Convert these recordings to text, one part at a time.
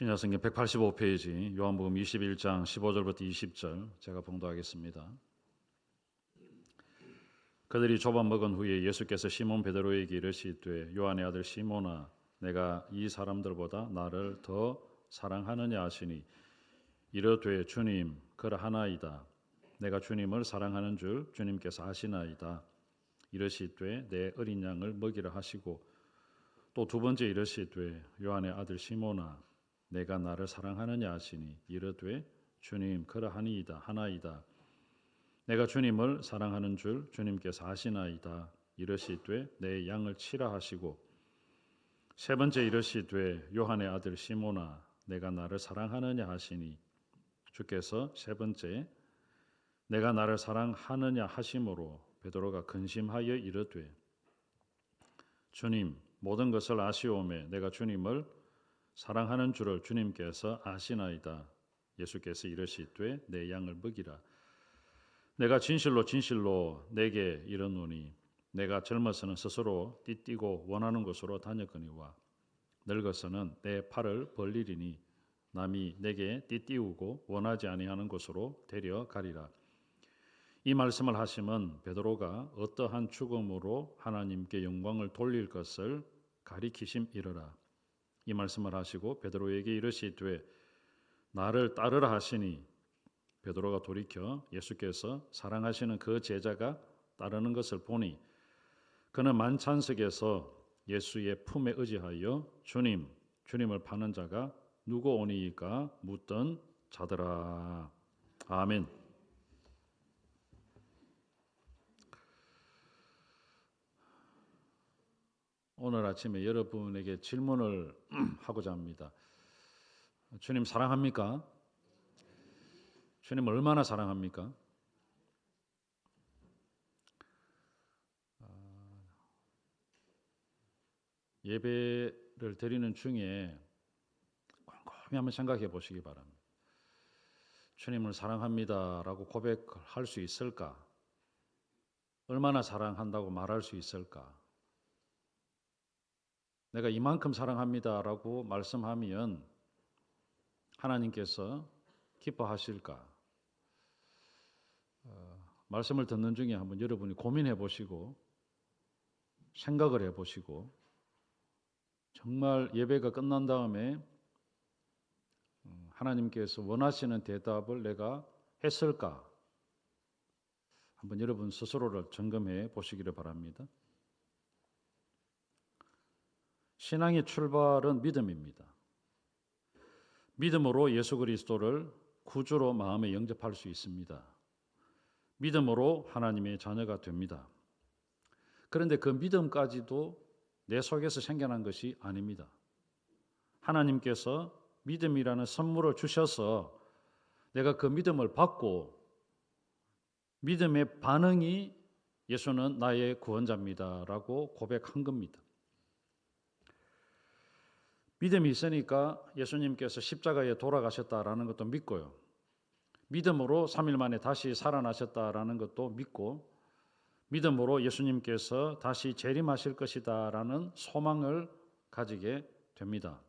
신약성경 185페이지 요한복음 21장 15절부터 20절 제가 봉독하겠습니다. 그들이 조반 먹은 후에 예수께서 시몬 베드로에게 이르시되 요한의 아들 시몬아 내가 이 사람들보다 나를 더 사랑하느냐 하시니 이르되 주님 그러하나이다. 내가 주님을 사랑하는 줄 주님께서 아시나이다. 이르시되 내 어린 양을 먹이라 하시고 또 두 번째 이르시되 요한의 아들 시몬아 내가 나를 사랑하느냐 하시니 이르되 주님 그러하니이다 하나이다. 내가 주님을 사랑하는 줄 주님께서 아시나이다. 이르시되 내 양을 치라 하시고 세 번째 이르시되 요한의 아들 시몬아 내가 나를 사랑하느냐 하시니 주께서 세 번째 내가 나를 사랑하느냐 하심으로 베드로가 근심하여 이르되 주님 모든 것을 아시오매 내가 주님을 사랑하는 줄을 주님께서 아시나이다. 예수께서 이르시되 내 양을 먹이라. 내가 진실로 진실로 내게 이르노니 내가 젊어서는 스스로 띠띠고 원하는 곳으로 다녔거니와 늙어서는 내 팔을 벌리리니 남이 내게 띠띠우고 원하지 아니하는 곳으로 데려가리라. 이 말씀을 하심은 베드로가 어떠한 죽음으로 하나님께 영광을 돌릴 것을 가리키심이러라. 이 말씀을 하시고 베드로에게 이르시되 나를 따르라 하시니 베드로가 돌이켜 예수께서 사랑하시는 그 제자가 따르는 것을 보니 그는 만찬석에서 예수의 품에 의지하여 주님을 파는 자가 누구 오니이까 묻던 자더라. 아멘. 오늘 아침에 여러분에게 질문을 하고자 합니다. 주님 사랑합니까? 주님 얼마나 사랑합니까? 예배를 드리는 중에 곰곰이 한번 생각해 보시기 바랍니다. 주님을 사랑합니다라고 고백할 수 있을까? 얼마나 사랑한다고 말할 수 있을까? 내가 이만큼 사랑합니다라고 말씀하면 하나님께서 기뻐하실까? 말씀을 듣는 중에 한번 여러분이 고민해 보시고 생각을 해 보시고 정말 예배가 끝난 다음에 하나님께서 원하시는 대답을 내가 했을까? 한번 여러분 스스로를 점검해 보시기를 바랍니다. 신앙의 출발은 믿음입니다. 믿음으로 예수 그리스도를 구주로 마음에 영접할 수 있습니다. 믿음으로 하나님의 자녀가 됩니다. 그런데 그 믿음까지도 내 속에서 생겨난 것이 아닙니다. 하나님께서 믿음이라는 선물을 주셔서 내가 그 믿음을 받고 믿음의 반응이 예수는 나의 구원자입니다라고 고백한 겁니다. 믿음이 있으니까 예수님께서 십자가에 돌아가셨다라는 것도 믿고요. 믿음으로 3일 만에 다시 살아나셨다라는 것도 믿고 믿음으로 예수님께서 다시 재림하실 것이다라는 소망을 가지게 됩니다.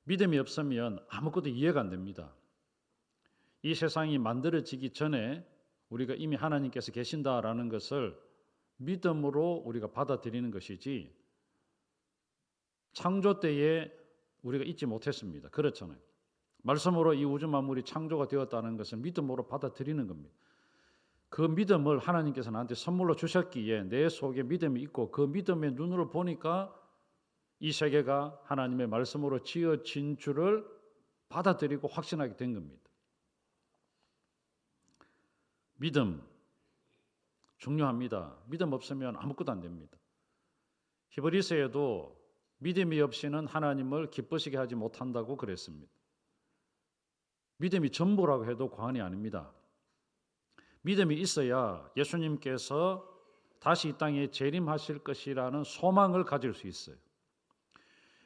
믿음이 없으면 아무것도 이해가 안 됩니다. 이 세상이 만들어지기 전에 우리가 이미 하나님께서 계신다라는 것을 믿음으로 우리가 받아들이는 것이지 창조 때에 우리가 잊지 못했습니다. 그렇잖아요. 말씀으로 이 우주 만물이 창조가 되었다는 것은 믿음으로 받아들이는 겁니다. 그 믿음을 하나님께서 나한테 선물로 주셨기에 내 속에 믿음이 있고 그 믿음의 눈으로 보니까 이 세계가 하나님의 말씀으로 지어진 줄을 받아들이고 확신하게 된 겁니다. 믿음 중요합니다. 믿음 없으면 아무것도 안 됩니다. 히브리서에도 믿음이 없이는 하나님을 기쁘시게 하지 못한다고 그랬습니다. 믿음이 전부라고 해도 과언이 아닙니다. 믿음이 있어야 예수님께서 다시 이 땅에 재림하실 것이라는 소망을 가질 수 있어요.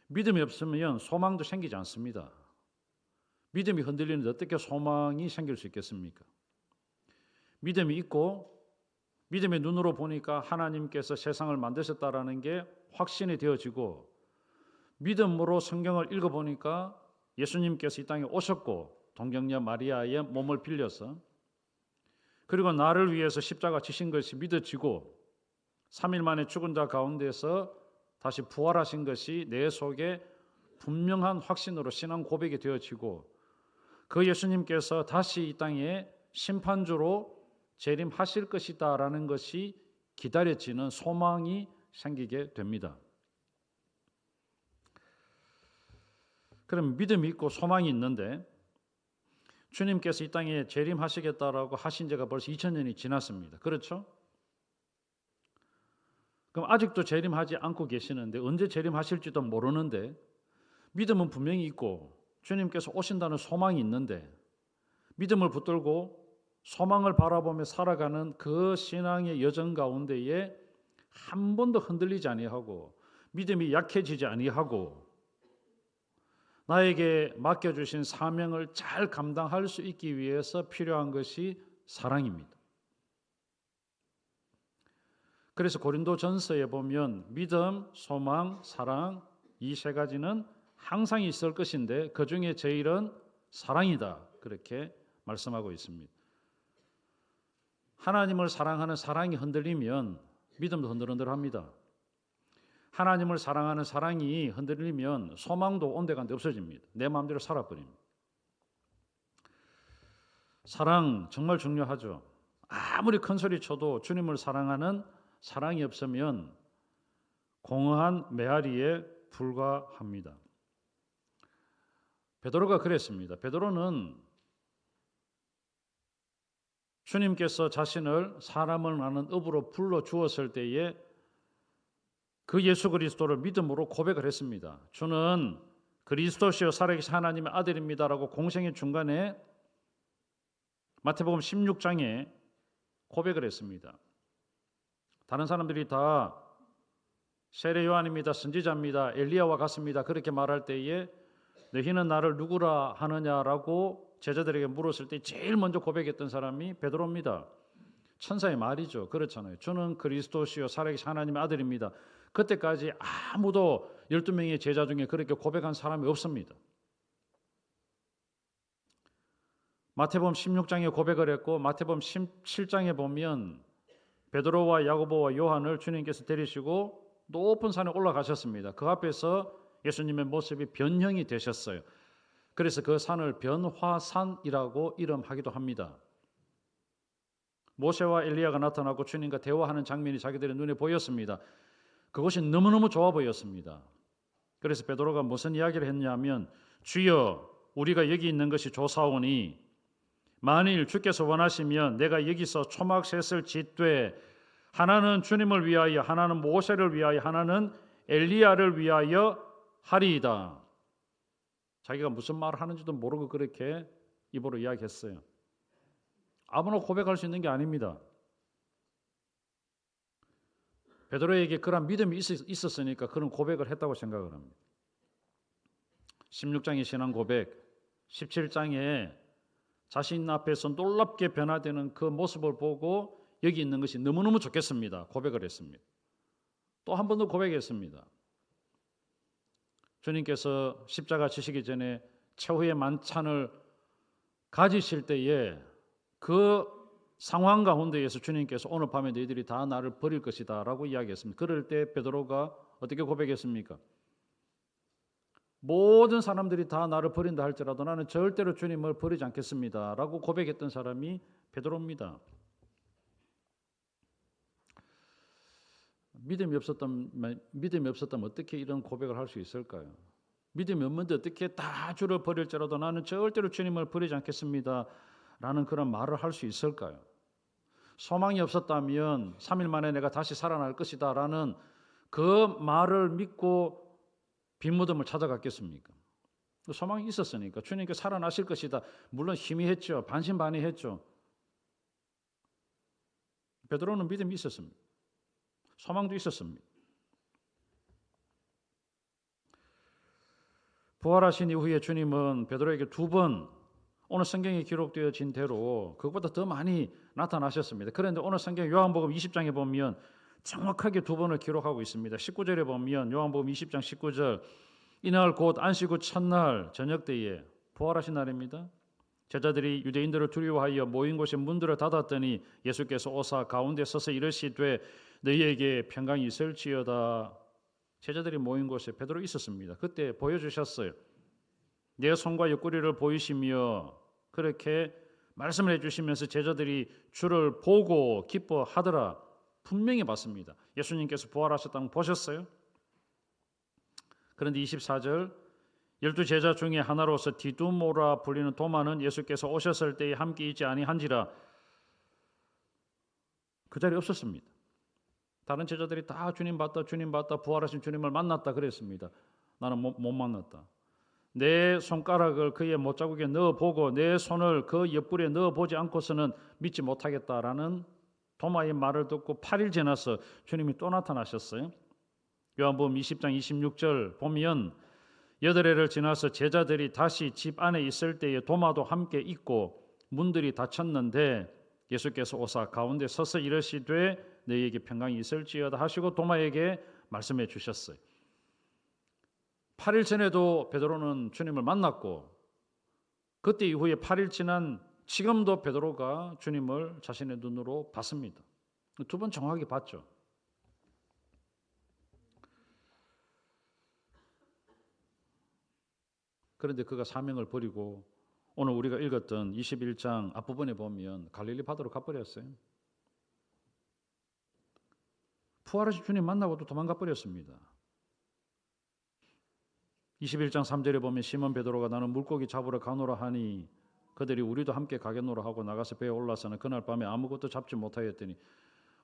믿음이 없으면 소망도 생기지 않습니다. 믿음이 흔들리는데 어떻게 소망이 생길 수 있겠습니까? 믿음이 있고 믿음의 눈으로 보니까 하나님께서 세상을 만드셨다라는 게 확신이 되어지고 믿음으로 성경을 읽어보니까 예수님께서 이 땅에 오셨고 동정녀 마리아의 몸을 빌려서 그리고 나를 위해서 십자가 지신 것이 믿어지고 3일 만에 죽은 자 가운데서 다시 부활하신 것이 내 속에 분명한 확신으로 신앙 고백이 되어지고 그 예수님께서 다시 이 땅에 심판주로 재림하실 것이다라는 것이 기다려지는 소망이 생기게 됩니다. 그럼 믿음이 있고 소망이 있는데 주님께서 이 땅에 재림하시겠다라고 하신 지가 벌써 2000년이 지났습니다. 그렇죠? 그럼 아직도 재림하지 않고 계시는데 언제 재림하실지도 모르는데 믿음은 분명히 있고 주님께서 오신다는 소망이 있는데 믿음을 붙들고 소망을 바라보며 살아가는 그 신앙의 여정 가운데에 한 번도 흔들리지 아니하고 믿음이 약해지지 아니하고 나에게 맡겨주신 사명을 잘 감당할 수 있기 위해서 필요한 것이 사랑입니다. 그래서 고린도전서에 보면 믿음, 소망, 사랑 이 세 가지는 항상 있을 것인데 그 중에 제일은 사랑이다. 그렇게 말씀하고 있습니다. 하나님을 사랑하는 사랑이 흔들리면 믿음도 흔들흔들합니다. 하나님을 사랑하는 사랑이 흔들리면 소망도 온데간데 없어집니다. 내 마음대로 살아버립니다. 사랑 정말 중요하죠. 아무리 큰 소리 쳐도 주님을 사랑하는 사랑이 없으면 공허한 메아리에 불과합니다. 베드로가 그랬습니다. 베드로는 주님께서 자신을 사람을 아는 업으로 불러주었을 때에 그 예수 그리스도를 믿음으로 고백을 했습니다. 주는 그리스도시요 살아계신 하나님의 아들입니다라고 공생의 중간에 마태복음 16장에 고백을 했습니다. 다른 사람들이 다 세례 요한입니다. 선지자입니다. 엘리야와 같습니다. 그렇게 말할 때에 너희는 나를 누구라 하느냐라고 제자들에게 물었을 때 제일 먼저 고백했던 사람이 베드로입니다. 천사의 말이죠. 그렇잖아요. 주는 그리스도시요 살아계신 하나님의 아들입니다. 그때까지 아무도 12명의 제자 중에 그렇게 고백한 사람이 없습니다. 마태복음 16장에 고백을 했고 마태복음 17장에 보면 베드로와 야고보와 요한을 주님께서 데리시고 높은 산에 올라가셨습니다. 그 앞에서 예수님의 모습이 변형이 되셨어요. 그래서 그 산을 변화산이라고 이름하기도 합니다. 모세와 엘리야가 나타나고 주님과 대화하는 장면이 자기들의 눈에 보였습니다. 그것이 너무너무 좋아 보였습니다. 그래서 베드로가 무슨 이야기를 했냐면 주여 우리가 여기 있는 것이 좋사오니 만일 주께서 원하시면 내가 여기서 초막셋을 짓되 하나는 주님을 위하여 하나는 모세를 위하여 하나는 엘리야를 위하여 하리이다. 자기가 무슨 말을 하는지도 모르고 그렇게 입으로 이야기했어요. 아무나 고백할 수 있는 게 아닙니다. 베드로에게 그런 믿음이 있었으니까 그런 고백을 했다고 생각을 합니다. 16장의 신앙 고백, 17장에 자신 앞에서 놀랍게 변화되는 그 모습을 보고 여기 있는 것이 너무너무 좋겠습니다. 고백을 했습니다. 또 한 번 더 고백했습니다. 주님께서 십자가 지시기 전에 최후의 만찬을 가지실 때에 그 상황 가운데에서 주님께서 오늘 밤에 너희들이 다 나를 버릴 것이다 라고 이야기했습니다. 그럴 때 베드로가 어떻게 고백했습니까? 모든 사람들이 다 나를 버린다 할지라도 나는 절대로 주님을 버리지 않겠습니다 라고 고백했던 사람이 베드로입니다. 믿음이 없었다면 어떻게 이런 고백을 할 수 있을까요? 믿음이 없는데 어떻게 다 주를 버릴지라도 나는 절대로 주님을 버리지 않겠습니다 라는 그런 말을 할 수 있을까요? 소망이 없었다면 3일 만에 내가 다시 살아날 것이다 라는 그 말을 믿고 빈 무덤을 찾아갔겠습니까? 소망이 있었으니까 주님께 살아나실 것이다. 물론 희미했죠. 반신반의했죠. 베드로는 믿음이 있었습니다. 소망도 있었습니다. 부활하신 이후에 주님은 베드로에게 2번 오늘 성경에 기록되어진 대로 그것보다 더 많이 나타나셨습니다. 그런데 오늘 성경 요한복음 20장에 보면 정확하게 2번을 기록하고 있습니다. 19절에 보면 요한복음 20장 19절 이날 곧 안식 후 첫날 저녁 때에 부활하신 날입니다. 제자들이 유대인들을 두려워하여 모인 곳에 문들을 닫았더니 예수께서 오사 가운데 서서 이르시되 너희에게 평강이 있을지어다. 제자들이 모인 곳에 베드로 있었습니다. 그때 보여주셨어요. 내 손과 옆구리를 보이시며 그렇게 말씀을 해주시면서 제자들이 주를 보고 기뻐하더라. 분명히 봤습니다. 예수님께서 부활하셨다는 거 보셨어요? 그런데 24절 12제자 중에 하나로서 디두모라 불리는 도마는 예수께서 오셨을 때에 함께 있지 아니한지라 그 자리에 없었습니다. 다른 제자들이 다 주님 봤다 부활하신 주님을 만났다 그랬습니다. 나는 못 만났다. 내 손가락을 그의 못자국에 넣어보고 내 손을 그 옆구리에 넣어보지 않고서는 믿지 못하겠다라는 도마의 말을 듣고 8일 지나서 주님이 또 나타나셨어요. 요한복음 20장 26절 보면 8해를 지나서 제자들이 다시 집 안에 있을 때에 도마도 함께 있고 문들이 닫혔는데 예수께서 오사 가운데 서서 이르시되 너희에게 평강이 있을지어다 하시고 도마에게 말씀해 주셨어요. 8일 전에도 베드로는 주님을 만났고 그때 이후에 8일 지난 지금도 베드로가 주님을 자신의 눈으로 봤습니다. 두 번 정확히 봤죠. 그런데 그가 사명을 버리고 오늘 우리가 읽었던 21장 앞부분에 보면 갈릴리 바다로 가버렸어요. 부활하신 주님 만나고도 도망가 버렸습니다. 21장 3절에 보면 시몬 베드로가 나는 물고기 잡으러 가노라 하니 그들이 우리도 함께 가겠노라 하고 나가서 배에 올라서는 그날 밤에 아무것도 잡지 못하였더니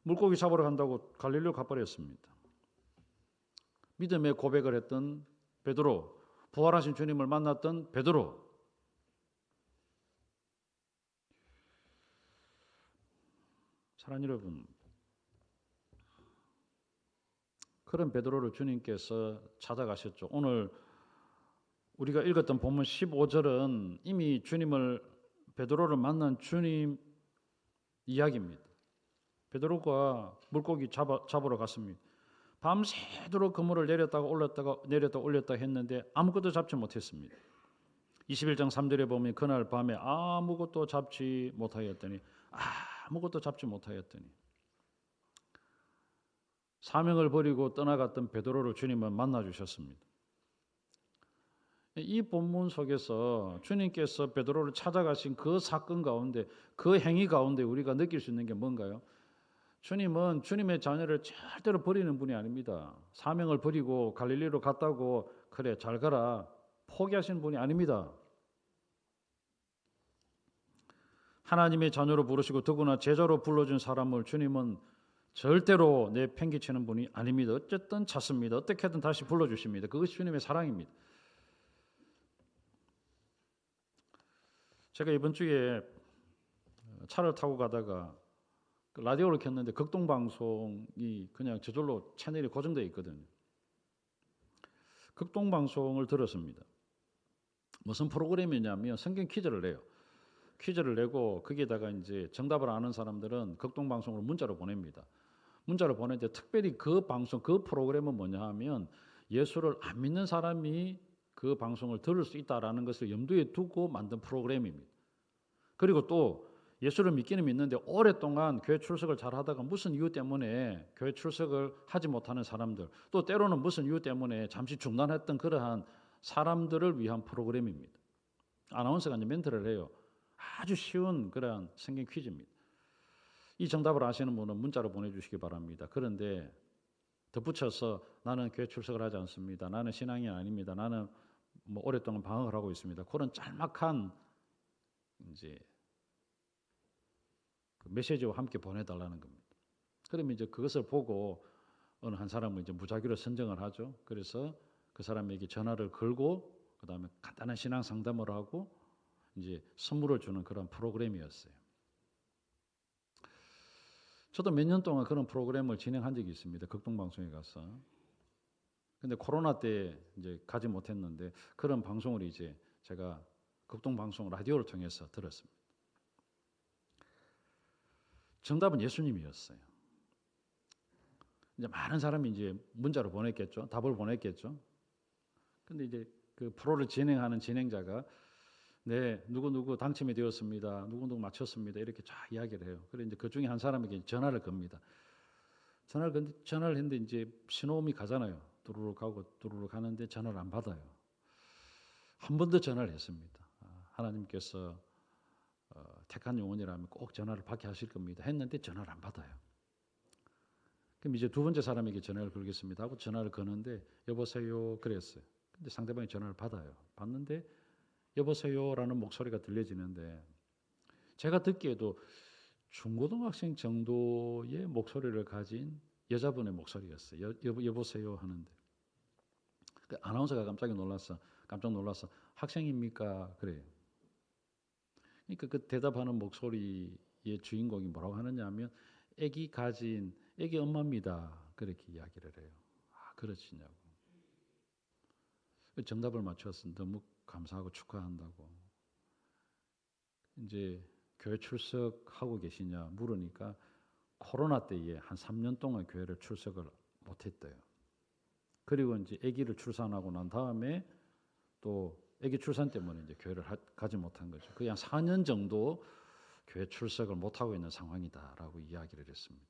물고기 잡으러 간다고 갈릴리로 가버렸습니다. 믿음의 고백을 했던 베드로, 부활하신 주님을 만났던 베드로, 사랑하는 여러분, 그런 베드로를 주님께서 찾아가셨죠. 오늘 우리가 읽었던 본문 15절은 이미 베드로를 만난 주님 이야기입니다. 베드로가 물고기 잡으러 갔습니다. 밤새도록 그물을 내렸다가 올렸다 했는데 아무것도 잡지 못했습니다. 21장 3절에 보면 그날 밤에 아무것도 잡지 못하였더니 사명을 버리고 떠나갔던 베드로를 주님은 만나 주셨습니다. 이 본문 속에서 주님께서 베드로를 찾아가신 그 사건 가운데 그 행위 가운데 우리가 느낄 수 있는 게 뭔가요? 주님은 주님의 자녀를 절대로 버리는 분이 아닙니다. 사명을 버리고 갈릴리로 갔다고 그래 잘 가라 포기하시는 분이 아닙니다. 하나님의 자녀로 부르시고 더구나 제자로 불러준 사람을 주님은 절대로 내팽개치는 분이 아닙니다. 어쨌든 찾습니다. 어떻게든 다시 불러주십니다. 그것이 주님의 사랑입니다. 제가 이번 주에 차를 타고 가다가 라디오를 켰는데 극동방송이 그냥 저절로 채널이 고정되어 있거든요. 극동방송을 들었습니다. 무슨 프로그램이냐면 성경 퀴즈를 내요. 퀴즈를 내고 거기에다가 이제 정답을 아는 사람들은 극동방송으로 문자로 보냅니다. 문자로 보내는데 특별히 그 방송, 그 프로그램은 뭐냐 하면 예수를 안 믿는 사람이 그 방송을 들을 수 있다라는 것을 염두에 두고 만든 프로그램입니다. 그리고 또 예수를 믿기는 믿는데 오랫동안 교회 출석을 잘 하다가 무슨 이유 때문에 교회 출석을 하지 못하는 사람들, 또 때로는 무슨 이유 때문에 잠시 중단했던 그러한 사람들을 위한 프로그램입니다. 아나운서가 이제 멘트를 해요. 아주 쉬운 그러한 성경 퀴즈입니다. 이 정답을 아시는 분은 문자로 보내주시기 바랍니다. 그런데 덧붙여서 나는 교회 출석을 하지 않습니다. 나는 신앙인이 아닙니다. 나는 오랫동안 방황을 하고 있습니다. 그런 짤막한 이제 그 메시지와 함께 보내달라는 겁니다. 그러면 이제 그것을 보고 어느 한 사람은 이제 무작위로 선정을 하죠. 그래서 그 사람에게 전화를 걸고 그 다음에 간단한 신앙 상담을 하고 이제 선물을 주는 그런 프로그램이었어요. 저도 몇 년 동안 그런 프로그램을 진행한 적이 있습니다. 극동방송에 가서. 근데 코로나 때 이제 가지 못했는데 그런 방송을 이제 제가 극동방송 라디오를 통해서 들었습니다. 정답은 예수님이었어요. 이제 많은 사람이 이제 문자로 보냈겠죠. 답을 보냈겠죠. 근데 이제 그 프로를 진행하는 진행자가 네, 누구 당첨이 되었습니다. 누구 맞췄습니다. 이렇게 쫙 이야기를 해요. 그래 이제 그 중에 한 사람에게 전화를 겁니다. 전화를 했는데 이제 신호음이 가잖아요. 두루룩 가고 두루룩 가는데 전화를 안 받아요. 한 번 더 전화를 했습니다. 하나님께서 택한 영혼이라면 꼭 전화를 받게 하실 겁니다. 했는데 전화를 안 받아요. 그럼 이제 두 번째 사람에게 전화를 걸겠습니다 하고 전화를 거는데 여보세요 그랬어요. 근데 상대방이 전화를 받아요. 받는데 여보세요라는 목소리가 들려지는데 제가 듣기에도 중고등학생 정도의 목소리를 가진 여자분의 목소리였어요. 여보세요 하는데 그 아나운서가 깜짝 놀라서 학생입니까? 그래요. 그러니까 그 대답하는 목소리의 주인공이 뭐라고 하느냐 하면 애기 엄마입니다. 그렇게 이야기를 해요. 그렇지냐고. 정답을 맞춰서 너무 감사하고 축하한다고. 이제 교회 출석하고 계시냐 물으니까 코로나 때에 한 3년 동안 교회를 출석을 못했대요. 그리고 이제 아기를 출산하고 난 다음에 또 아기 출산 때문에 이제 교회를 가지 못한 거죠. 거의 한 4년 정도 교회 출석을 못하고 있는 상황이다라고 이야기를 했습니다.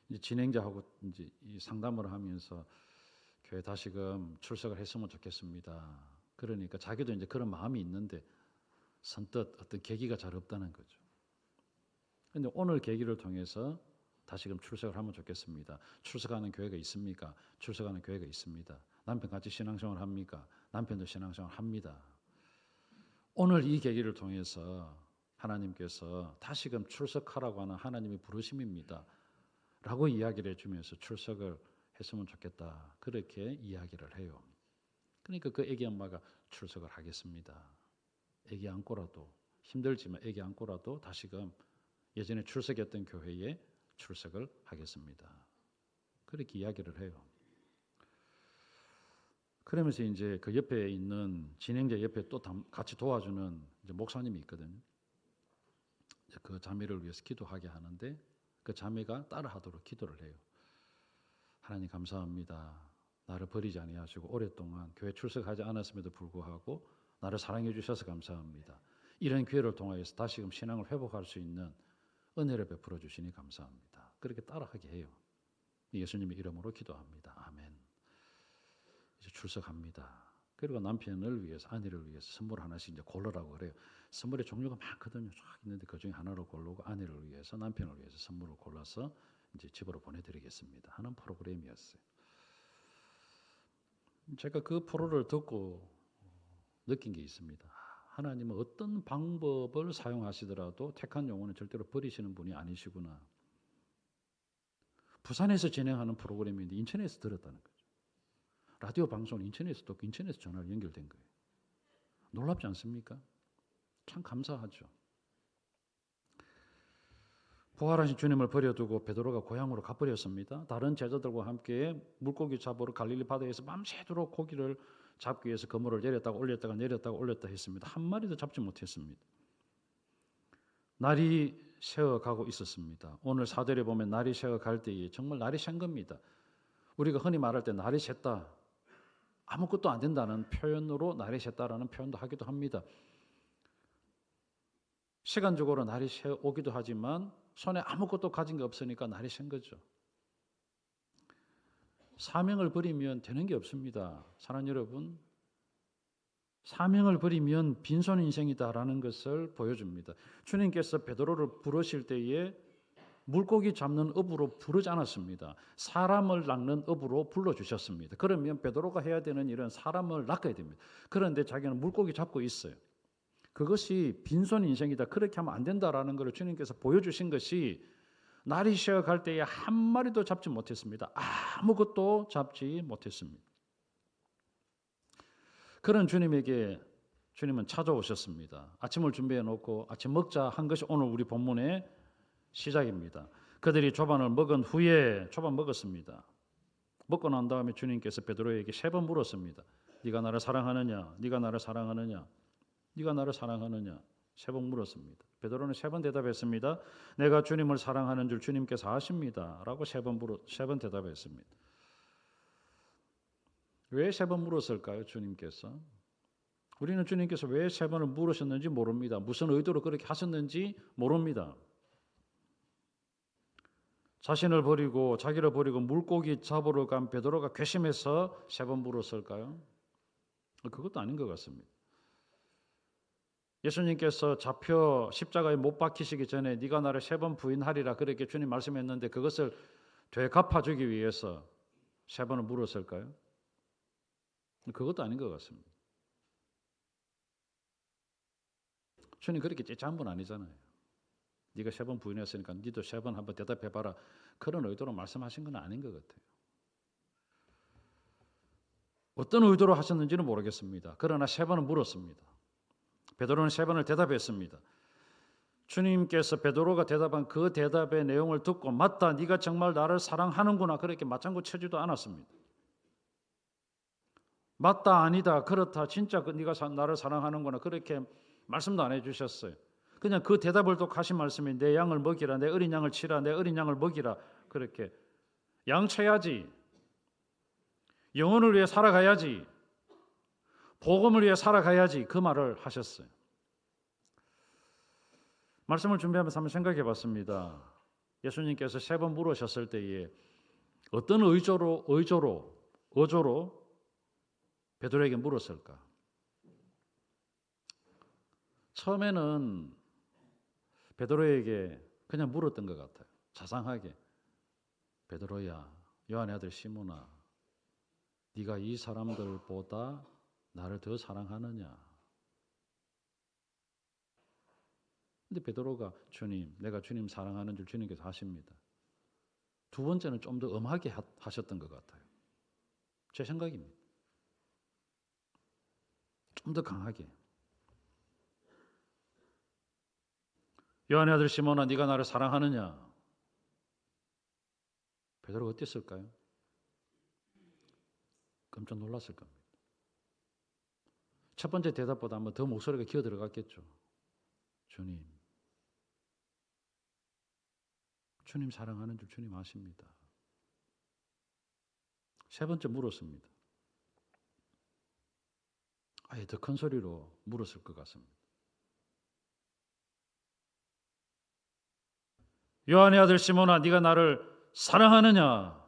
이제 진행자하고 이제 이 상담을 하면서 교회 다시금 출석을 했으면 좋겠습니다. 그러니까 자기도 이제 그런 마음이 있는데 선뜻 어떤 계기가 잘 없다는 거죠. 그런데 오늘 계기를 통해서 다시금 출석을 하면 좋겠습니다. 출석하는 교회가 있습니까? 출석하는 교회가 있습니다. 남편 같이 신앙생활 합니까? 남편도 신앙생활 합니다. 오늘 이 계기를 통해서 하나님께서 다시금 출석하라고 하는 하나님의 부르심입니다. 라고 이야기를 해주면서 출석을 했으면 좋겠다. 그렇게 이야기를 해요. 그러니까 그 애기 엄마가 출석을 하겠습니다. 애기 안고라도 힘들지만 애기 안고라도 다시금 예전에 출석했던 교회에 출석을 하겠습니다. 그렇게 이야기를 해요. 그러면서 이제 그 옆에 있는 진행자 옆에 또 같이 도와주는 이제 목사님이 있거든요. 그 자매를 위해서 기도하게 하는데 그 자매가 따라하도록 기도를 해요. 하나님 감사합니다. 나를 버리지 아니하시고 오랫동안 교회 출석하지 않았음에도 불구하고 나를 사랑해 주셔서 감사합니다. 이런 기회를 통해서 다시금 신앙을 회복할 수 있는 은혜를 베풀어 주시니 감사합니다. 그렇게 따라하게 해요. 예수님의 이름으로 기도합니다. 아멘. 이제 출석합니다. 그리고 남편을 위해서 아내를 위해서 선물 하나씩 이제 고르라고 그래요. 선물의 종류가 많거든요. 쫙 있는데 그 중에 하나를 고르고 아내를 위해서 남편을 위해서 선물을 골라서 이제 집으로 보내드리겠습니다 하는 프로그램이었어요. 제가 그 프로를 듣고 느낀 게 있습니다. 하나님은 어떤 방법을 사용하시더라도 택한 영혼은 절대로 버리시는 분이 아니시구나. 부산에서 진행하는 프로그램인데 인천에서 들었다는 거죠. 라디오 방송은 인천에서 듣고 인천에서 전화로 연결된 거예요. 놀랍지 않습니까? 참 감사하죠. 부활하신 주님을 버려두고 베드로가 고향으로 가버렸습니다. 다른 제자들과 함께 물고기 잡으러 갈릴리 바다에서 밤새도록 고기를 잡기 위해서 그물을 내렸다가 올렸다 했습니다. 한 마리도 잡지 못했습니다. 날이 새어가고 있었습니다. 오늘 사절에 보면 날이 새어갈 때에 정말 날이 샌 겁니다. 우리가 흔히 말할 때 날이 샜다. 아무것도 안 된다는 표현으로 날이 샜다라는 표현도 하기도 합니다. 시간적으로 날이 새오기도 하지만 손에 아무것도 가진 게 없으니까 날이 샌 거죠. 사명을 버리면 되는 게 없습니다. 사랑하는 여러분, 사명을 버리면 빈손 인생이다라는 것을 보여줍니다. 주님께서 베드로를 부르실 때에 물고기 잡는 업으로 부르지 않았습니다. 사람을 낚는 업으로 불러주셨습니다. 그러면 베드로가 해야 되는 일은 사람을 낚아야 됩니다. 그런데 자기는 물고기 잡고 있어요. 그것이 빈손 인생이다. 그렇게 하면 안 된다라는 것을 주님께서 보여주신 것이 날이 새어갈 때에 한 마리도 잡지 못했습니다. 아무것도 잡지 못했습니다. 그런 주님에게 주님은 찾아오셨습니다. 아침을 준비해 놓고 아침 먹자 한 것이 오늘 우리 본문의 시작입니다. 그들이 조반을 먹은 후에 조반 먹었습니다. 먹고 난 다음에 주님께서 베드로에게 3번 물었습니다. 네가 나를 사랑하느냐? 네가 나를 사랑하느냐? 네가 나를 사랑하느냐? 3번 물었습니다. 베드로는 3번 대답했습니다. 내가 주님을 사랑하는 줄 주님께서 아십니다. 라고 3번 대답했습니다. 왜 세 번 물었을까요? 주님께서. 우리는 주님께서 왜 세 번을 물으셨는지 모릅니다. 무슨 의도로 그렇게 하셨는지 모릅니다. 자신을 버리고 자기를 버리고 물고기 잡으러 간 베드로가 괘씸해서 세 번 물었을까요? 그것도 아닌 것 같습니다. 예수님께서 잡혀 십자가에 못 박히시기 전에 네가 나를 세 번 부인하리라 그렇게 주님 말씀했는데 그것을 되갚아주기 위해서 세 번을 물었을까요? 그것도 아닌 것 같습니다. 주님 그렇게 째짠 분 아니잖아요. 네가 세 번 부인했으니까 네도 세 번 한번 대답해봐라. 그런 의도로 말씀하신 건 아닌 것 같아요. 어떤 의도로 하셨는지는 모르겠습니다. 그러나 세 번은 물었습니다. 베드로는 세 번을 대답했습니다. 주님께서 베드로가 대답한 그 대답의 내용을 듣고 맞다, 네가 정말 나를 사랑하는구나 그렇게 맞장구 쳐지도 않았습니다. 맞다, 아니다, 그렇다, 진짜 네가 나를 사랑하는구나 그렇게 말씀도 안 해주셨어요. 그냥 그 대답을 또 하신 말씀이 내 양을 먹이라, 내 어린 양을 치라, 내 어린 양을 먹이라 그렇게 양 쳐야지, 영혼을 위해 살아가야지, 복음을 위해 살아가야지 그 말을 하셨어요. 말씀을 준비하면서 한번 생각해 봤습니다. 예수님께서 세 번 물으셨을 때에 어떤 어조로 베드로에게 물었을까? 처음에는 베드로에게 그냥 물었던 것 같아요. 자상하게. 베드로야, 요한의 아들 시몬아, 네가 이 사람들보다 나를 더 사랑하느냐? 근데 베드로가 주님, 내가 주님 사랑하는 줄 주님께서 하십니다. 두 번째는 좀 더 엄하게 하셨던 것 같아요. 제 생각입니다. 좀 더 강하게. 요한의 아들 시몬아, 네가 나를 사랑하느냐? 베드로가 어땠을까요? 깜짝 놀랐을 겁니다. 첫 번째 대답보다 한번 더 목소리가 기어 들어갔겠죠. 주님 사랑하는 줄 주님 아십니다. 세 번째 물었습니다. 아예 더 큰 소리로 물었을 것 같습니다. 요한의 아들 시몬아, 네가 나를 사랑하느냐?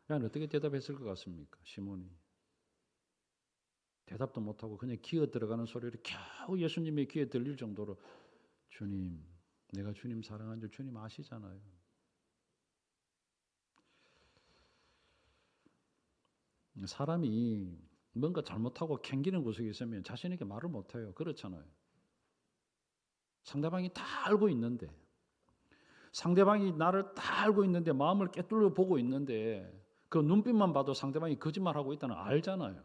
어떻게 대답했을 것 같습니까? 시몬이 대답도 못하고 그냥 기어 들어가는 소리를 겨우 예수님의 귀에 들릴 정도로 주님, 내가 주님 사랑한 줄 주님 아시잖아요. 사람이 뭔가 잘못하고 캥기는 구석이 있으면 자신에게 말을 못해요. 그렇잖아요. 상대방이 다 알고 있는데, 상대방이 나를 다 알고 있는데 마음을 꿰뚫려 보고 있는데 그 눈빛만 봐도 상대방이 거짓말하고 있다는 거 알잖아요.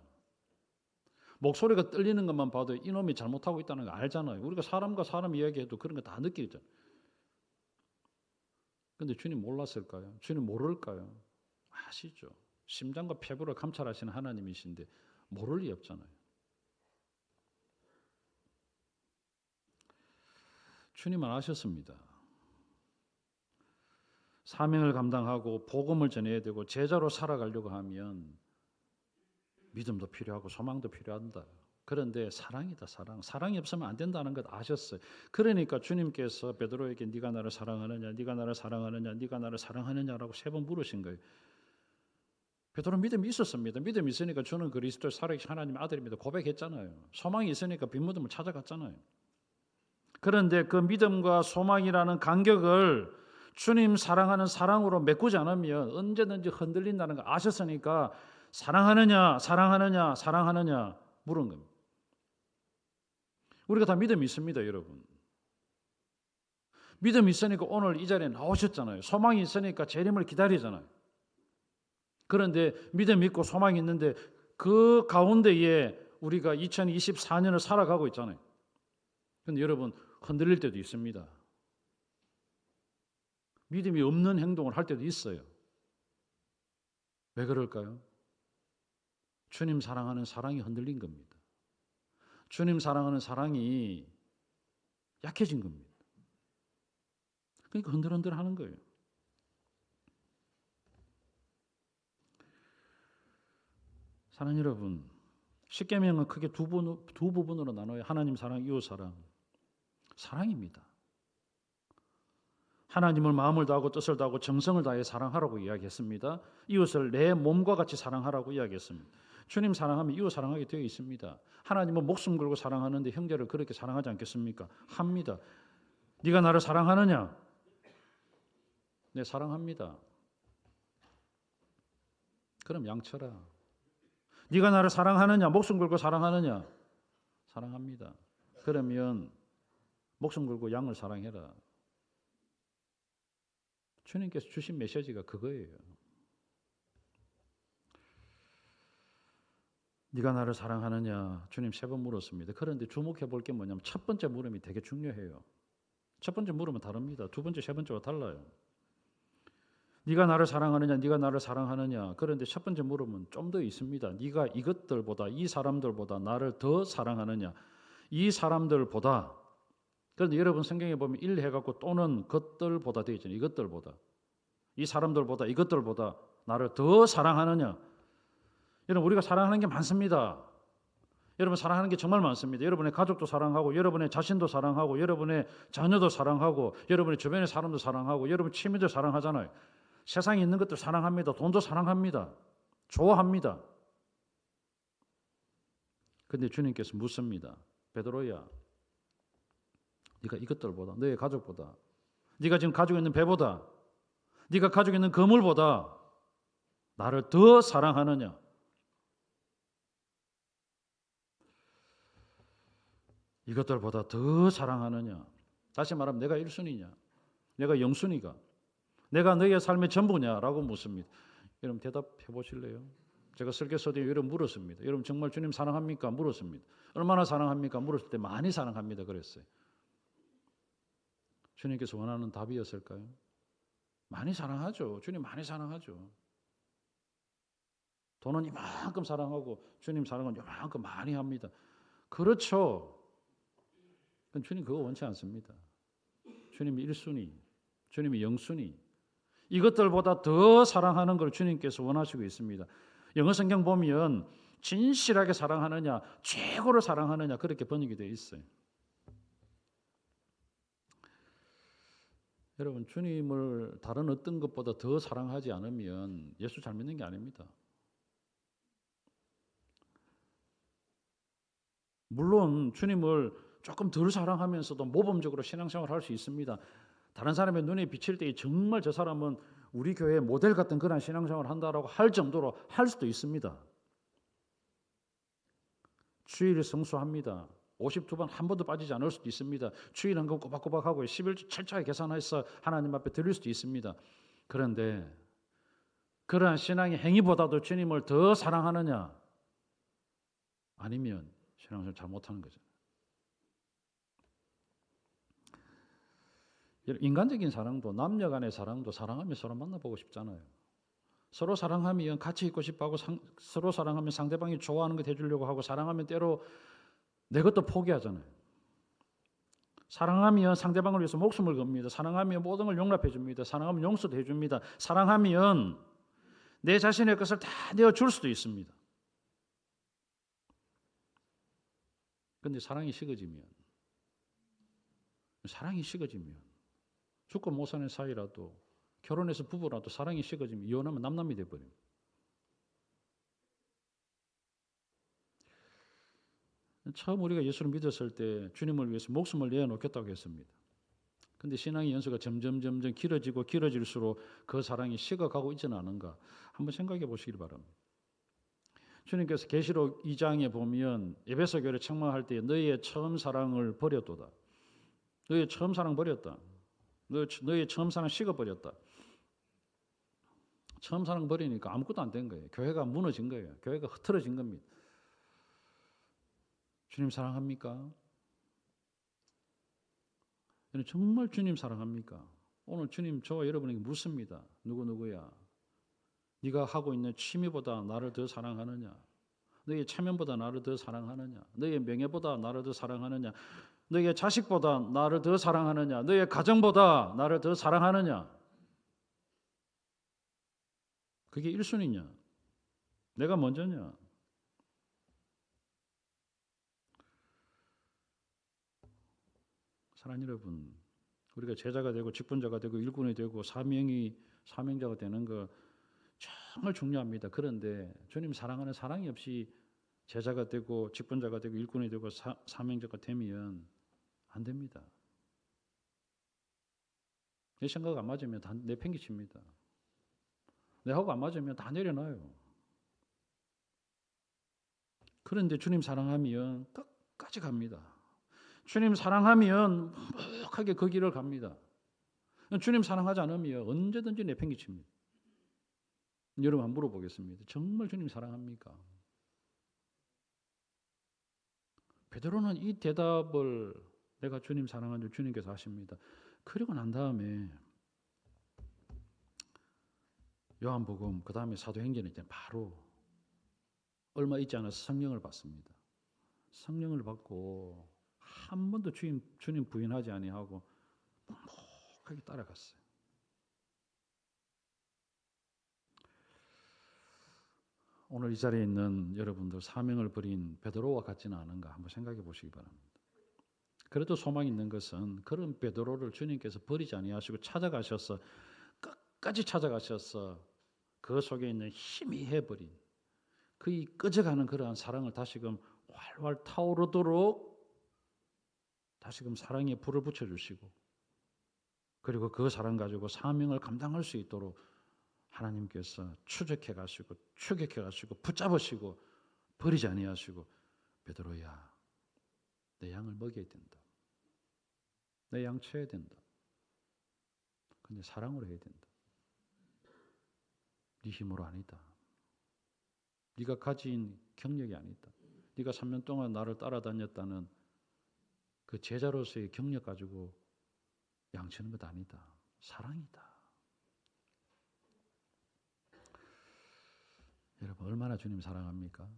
목소리가 떨리는 것만 봐도 이놈이 잘못하고 있다는 거 알잖아요. 우리가 사람과 사람 이야기해도 그런 거 다 느끼죠. 근데 주님 몰랐을까요? 주님 모를까요? 아시죠. 심장과 폐부를 감찰하시는 하나님이신데 모를 리 없잖아요. 주님은 아셨습니다. 사명을 감당하고 복음을 전해야 되고 제자로 살아가려고 하면 믿음도 필요하고 소망도 필요한다. 그런데 사랑이다, 사랑. 사랑이 없으면 안 된다는 것 아셨어요. 그러니까 주님께서 베드로에게 네가 나를 사랑하느냐, 네가 나를 사랑하느냐, 네가 나를 사랑하느냐라고 세 번 물으신 거예요. 베드로 믿음이 있었습니다. 믿음이 있으니까 저는 그리스도의 살아계신 하나님의 아들입니다. 고백했잖아요. 소망이 있으니까 빈 무덤을 찾아갔잖아요. 그런데 그 믿음과 소망이라는 간격을 주님 사랑하는 사랑으로 메꾸지 않으면 언제든지 흔들린다는 걸 아셨으니까 사랑하느냐, 사랑하느냐, 사랑하느냐 물은 겁니다. 우리가 다 믿음이 있습니다, 여러분. 믿음이 있으니까 오늘 이 자리에 나오셨잖아요. 소망이 있으니까 재림을 기다리잖아요. 그런데 믿음이 있고 소망이 있는데 그 가운데에 우리가 2024년을 살아가고 있잖아요. 그런데 여러분 흔들릴 때도 있습니다. 믿음이 없는 행동을 할 때도 있어요. 왜 그럴까요? 주님 사랑하는 사랑이 흔들린 겁니다. 주님 사랑하는 사랑이 약해진 겁니다. 그러니까 흔들흔들 하는 거예요. 사랑하는 여러분, 십계명은 크게 두 부분으로 나눠요. 하나님 사랑, 이웃 사랑. 사랑입니다. 하나님을 마음을 다하고 뜻을 다하고 정성을 다해 사랑하라고 이야기했습니다. 이웃을 내 몸과 같이 사랑하라고 이야기했습니다. 주님 사랑하면 이웃 사랑하게 되어 있습니다. 하나님은 목숨 걸고 사랑하는데 형제를 그렇게 사랑하지 않겠습니까? 합니다. 네가 나를 사랑하느냐? 네, 사랑합니다. 그럼 양쳐라. 네가 나를 사랑하느냐? 목숨 걸고 사랑하느냐? 사랑합니다. 그러면 목숨 걸고 양을 사랑해라. 주님께서 주신 메시지가 그거예요. 네가 나를 사랑하느냐? 주님 3번 물었습니다. 그런데 주목해 볼 게 뭐냐면 첫 번째 물음이 되게 중요해요. 첫 번째 물음은 다릅니다. 두 번째, 세 번째와 달라요. 네가 나를 사랑하느냐? 네가 나를 사랑하느냐? 그런데 첫 번째 물음은 좀 더 있습니다. 네가 이것들보다, 이 사람들보다 나를 더 사랑하느냐? 이 사람들보다. 그런데 여러분 성경에 보면 일 해갖고 또는 것들보다 되어 있잖아요. 이것들보다. 이 사람들보다, 이것들보다 나를 더 사랑하느냐? 여러분 우리가 사랑하는 게 많습니다. 여러분 사랑하는 게 정말 많습니다. 여러분의 가족도 사랑하고, 여러분의 자신도 사랑하고, 여러분의 자녀도 사랑하고, 여러분의 주변의 사람도 사랑하고, 여러분 취미도 사랑하잖아요. 세상에 있는 것들 사랑합니다. 돈도 사랑합니다. 좋아합니다. 근데 주님께서 묻습니다. 베드로야, 네가 이것들보다, 너의 가족보다, 네가 지금 가지고 있는 배보다, 네가 가지고 있는 거물보다 나를 더 사랑하느냐? 이것들보다 더 사랑하느냐? 다시 말하면 내가 1순위냐? 내가 0순위가? 내가 너의 삶의 전부냐라고 묻습니다. 여러분 대답해 보실래요? 제가 설교서 뒤에 여러분 물었습니다. 여러분 정말 주님 사랑합니까? 물었습니다. 얼마나 사랑합니까? 물었을 때 많이 사랑합니다. 그랬어요. 주님께서 원하는 답이었을까요? 많이 사랑하죠. 주님 많이 사랑하죠. 돈은 이만큼 사랑하고 주님 사랑은 이만큼 많이 합니다. 그렇죠. 주님 그거 원치 않습니다. 주님이 1순위, 주님이 0순위. 이것들보다 더 사랑하는 걸 주님께서 원하시고 있습니다. 영어 성경 보면 진실하게 사랑하느냐, 최고로 사랑하느냐 그렇게 번역이 되어 있어요. 여러분 주님을 다른 어떤 것보다 더 사랑하지 않으면 예수 잘 믿는 게 아닙니다. 물론 주님을 조금 덜 사랑하면서도 모범적으로 신앙생활을 할 수 있습니다. 다른 사람의 눈에 비칠 때 정말 저 사람은 우리 교회의 모델 같은 그런 신앙생활을 한다라고 할 정도로 할 수도 있습니다. 주일을 성수합니다. 52번 한 번도 빠지지 않을 수도 있습니다. 주일 한 번 꼬박꼬박 하고 11주 철저하게 계산해서 하나님 앞에 드릴 수도 있습니다. 그런데 그러한 신앙의 행위보다도 주님을 더 사랑하느냐? 아니면 신앙생활 잘못하는 거죠. 인간적인 사랑도 남녀 간의 사랑도 사랑하면 서로 만나보고 싶잖아요. 서로 사랑하면 같이 있고 싶어하고 서로 사랑하면 상대방이 좋아하는 것 해주려고 하고 사랑하면 때로 내 것도 포기하잖아요. 사랑하면 상대방을 위해서 목숨을 겁니다. 사랑하면 모든 걸 용납해 줍니다. 사랑하면 용서도 해줍니다. 사랑하면 내 자신의 것을 다 내어줄 수도 있습니다. 그런데 사랑이 식어지면 죽고 못 사는 사이라도 결혼해서 부부라도 사랑이 식어지면 이혼하면 남남이 돼버려요. 처음 우리가 예수를 믿었을 때 주님을 위해서 목숨을 내어놓겠다고 했습니다. 그런데 신앙의 연수가 점점 길어지고 길어질수록 그 사랑이 식어가고 있지는 않은가 한번 생각해 보시기 바랍니다. 주님께서 계시록 2장에 보면 에베소 교회를 책망할 때 너희의 처음 사랑을 버렸도다. 너희의 처음 사랑 버렸다. 너희의 처음 사랑 식어버렸다. 처음 사랑 버리니까 아무것도 안 된 거예요. 교회가 무너진 거예요. 교회가 흐트러진 겁니다. 주님 사랑합니까? 정말 주님 사랑합니까? 오늘 주님 저와 여러분에게 묻습니다. 누구야? 네가 하고 있는 취미보다 나를 더 사랑하느냐? 너의 체면보다 나를 더 사랑하느냐? 너의 명예보다 나를 더 사랑하느냐? 너의 자식보다 나를 더 사랑하느냐? 너의 가정보다 나를 더 사랑하느냐? 그게 1순위냐? 내가 먼저냐? 사랑하는 여러분, 우리가 제자가 되고 직분자가 되고 일꾼이 되고 사명자가 되는 거 정말 중요합니다. 그런데 주님 사랑하는 사랑이 없이 제자가 되고 직분자가 되고 일꾼이 되고 사명자가 되면 안 됩니다. 내 생각 안 맞으면 다 내팽개칩니다. 내하고 안 맞으면 다 내려놔요. 그런데 주님 사랑하면 끝까지 갑니다. 주님 사랑하면 묵묵하게 그 길을 갑니다. 주님 사랑하지 않으면 언제든지 내팽개칩니다. 여러분 한번 물어보겠습니다. 정말 주님 사랑합니까? 베드로는 이 대답을 내가 주님 사랑하는 줄 주님께서 하십니다. 그리고 난 다음에 요한복음 그 다음에 사도행전에 바로 얼마 있지 않아서 성령을 받습니다. 성령을 받고 한 번도 주님 부인하지 아니하고 묵묵하게 따라갔어요. 오늘 이 자리에 있는 여러분들 사명을 버린 베드로와 같지는 않은가 한번 생각해 보시기 바랍니다. 그래도 소망이 있는 것은 그런 베드로를 주님께서 버리지 아니하시고 찾아가셔서 끝까지 찾아가셔서 그 속에 있는 희미해버린 그이 꺼져가는 그러한 사랑을 다시금 활활 타오르도록 다시금 사랑에 불을 붙여주시고 그리고 그 사랑 가지고 사명을 감당할 수 있도록 하나님께서 추적해 가시고 추격해 가시고 붙잡으시고 버리지 아니하시고 베드로야 내 양을 먹여야 된다. 내 양 쳐야 된다. 근데 사랑으로 해야 된다. 네 힘으로 아니다. 네가 가진 경력이 아니다. 네가 3년 동안 나를 따라다녔다는 그 제자로서의 경력 가지고 양치는 것 아니다. 사랑이다. 여러분 얼마나 주님 사랑합니까?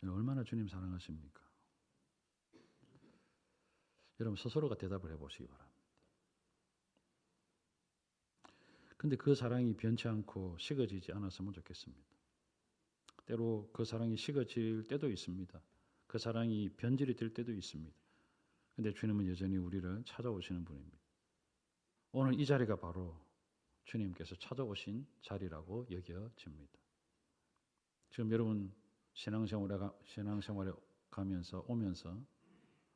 얼마나 주님 사랑하십니까? 여러분 스스로가 대답을 해보시기 바랍니다. 근데 그 사랑이 변치 않고 식어지지 않았으면 좋겠습니다. 때로 그 사랑이 식어질 때도 있습니다. 그 사랑이 변질이 될 때도 있습니다. 근데 주님은 여전히 우리를 찾아오시는 분입니다. 오늘 이 자리가 바로 주님께서 찾아오신 자리라고 여겨집니다. 지금 여러분 신앙생활에 가면서 오면서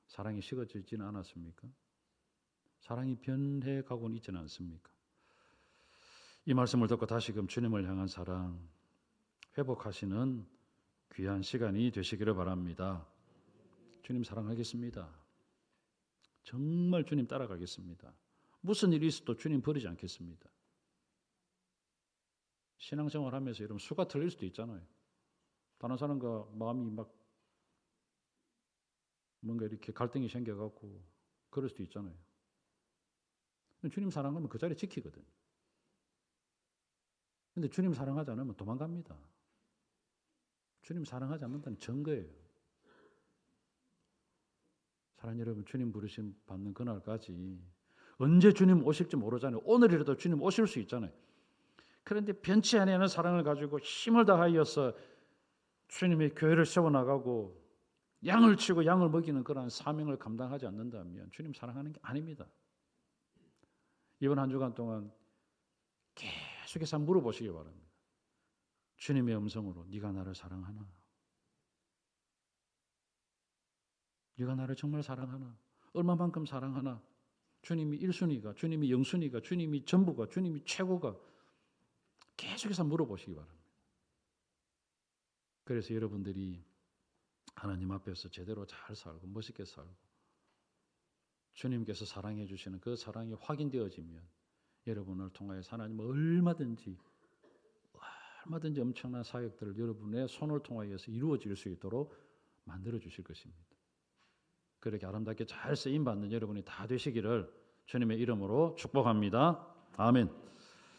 사랑이 식어지지는 않았습니까? 사랑이 변해가고는 있지는 않습니까? 이 말씀을 듣고 다시금 주님을 향한 사랑 회복하시는 귀한 시간이 되시기를 바랍니다. 주님 사랑하겠습니다. 정말 주님 따라가겠습니다. 무슨 일이 있어도 주님 버리지 않겠습니다. 신앙생활 하면서 이런 수가 틀릴 수도 있잖아요. 다른 사람과 마음이 막 뭔가 이렇게 갈등이 생겨갖고 그럴 수도 있잖아요. 주님 사랑하면 그 자리 지키거든. 근데 주님 사랑하지 않으면 도망갑니다. 주님 사랑하지 않는다는 증거예요. 사랑하는 여러분, 주님 부르심 받는 그날까지 언제 주님 오실지 모르잖아요. 오늘이라도 주님 오실 수 있잖아요. 그런데 변치 아니하는 사랑을 가지고 힘을 다하여서 주님의 교회를 세워나가고 양을 치고 양을 먹이는 그런 사명을 감당하지 않는다면 주님 사랑하는 게 아닙니다. 이번 한 주간 동안 계속해서 물어보시기 바랍니다. 주님의 음성으로 네가 나를 사랑하나? 네가 나를 정말 사랑하나? 얼마만큼 사랑하나? 주님이 1순위가, 주님이 0순위가, 주님이 전부가, 주님이 최고가 계속해서 물어보시기 바랍니다. 그래서 여러분들이 하나님 앞에서 제대로 잘 살고 멋있게 살고 주님께서 사랑해 주시는 그 사랑이 확인되어지면 여러분을 통하여서 하나님은 얼마든지 엄청난 사역들을 여러분의 손을 통하여서 이루어질 수 있도록 만들어 주실 것입니다. 그렇게 아름답게 잘 쓰임받는 여러분이 다 되시기를 주님의 이름으로 축복합니다. 아멘.